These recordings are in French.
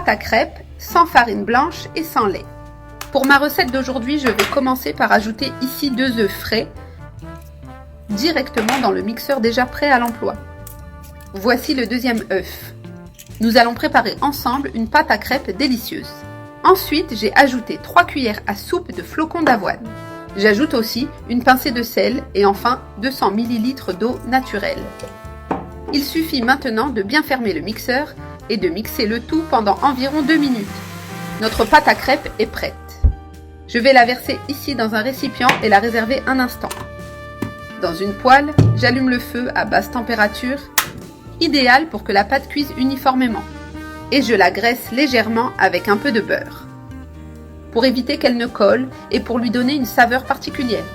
pâte à crêpes sans farine blanche et sans lait. Pour ma recette d'aujourd'hui, je vais commencer par ajouter ici 2 œufs frais directement dans le mixeur déjà prêt à l'emploi. Voici le deuxième œuf. Nous allons préparer ensemble une pâte à crêpes délicieuse. Ensuite, j'ai ajouté 3 cuillères à soupe de flocons d'avoine. J'ajoute aussi une pincée de sel et enfin 200 ml d'eau naturelle. Il suffit maintenant de bien fermer le mixeur et de mixer le tout pendant environ 2 minutes. Notre pâte à crêpes est prête. Je vais la verser ici dans un récipient et la réserver un instant. Dans une poêle, j'allume le feu à basse température, idéal pour que la pâte cuise uniformément. Et je la graisse légèrement avec un peu de beurre, pour éviter qu'elle ne colle et pour lui donner une saveur particulière.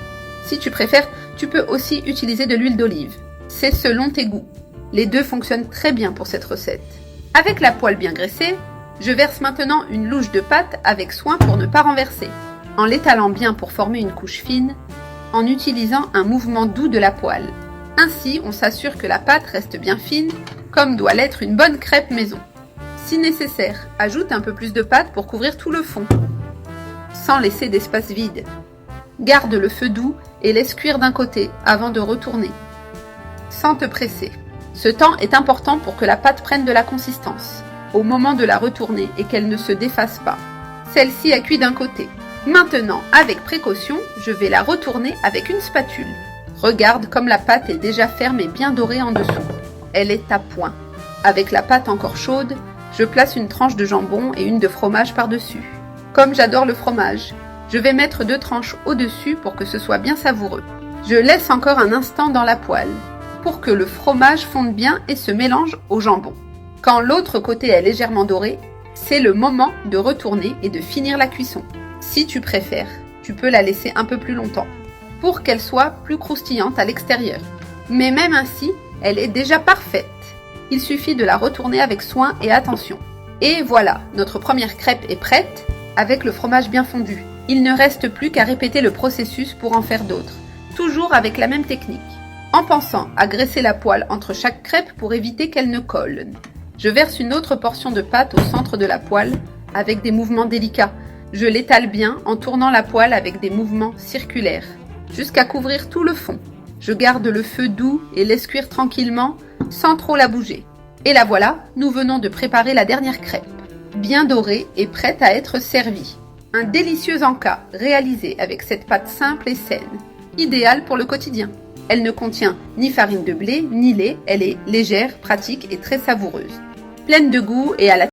Si tu préfères, tu peux aussi utiliser de l'huile d'olive. C'est selon tes goûts. Les deux fonctionnent très bien pour cette recette. Avec la poêle bien graissée, je verse maintenant une louche de pâte avec soin pour ne pas renverser, en l'étalant bien pour former une couche fine, en utilisant un mouvement doux de la poêle. Ainsi, on s'assure que la pâte reste bien fine, comme doit l'être une bonne crêpe maison. Si nécessaire, ajoute un peu plus de pâte pour couvrir tout le fond, sans laisser d'espace vide. Garde le feu doux et laisse cuire d'un côté avant de retourner, sans te presser. Ce temps est important pour que la pâte prenne de la consistance au moment de la retourner et qu'elle ne se défasse pas. Celle-ci a cuit d'un côté. Maintenant, avec précaution, je vais la retourner avec une spatule. Regarde comme la pâte est déjà ferme et bien dorée en dessous. Elle est à point. Avec la pâte encore chaude, je place une tranche de jambon et une de fromage par-dessus. Comme j'adore le fromage, je vais mettre 2 tranches au-dessus pour que ce soit bien savoureux. Je laisse encore un instant dans la poêle pour que le fromage fonde bien et se mélange au jambon. Quand l'autre côté est légèrement doré, c'est le moment de retourner et de finir la cuisson. Si tu préfères, tu peux la laisser un peu plus longtemps pour qu'elle soit plus croustillante à l'extérieur. Mais même ainsi, elle est déjà parfaite. Il suffit de la retourner avec soin et attention. Et voilà, notre première crêpe est prête avec le fromage bien fondu. Il ne reste plus qu'à répéter le processus pour en faire d'autres, toujours avec la même technique, en pensant à graisser la poêle entre chaque crêpe pour éviter qu'elle ne colle. Je verse une autre portion de pâte au centre de la poêle avec des mouvements délicats. Je l'étale bien en tournant la poêle avec des mouvements circulaires, jusqu'à couvrir tout le fond. Je garde le feu doux et laisse cuire tranquillement, sans trop la bouger. Et la voilà, nous venons de préparer la dernière crêpe, bien dorée et prête à être servie. Un délicieux encas réalisé avec cette pâte simple et saine, idéale pour le quotidien. Elle ne contient ni farine de blé, ni lait, elle est légère, pratique et très savoureuse. Pleine de goût et à la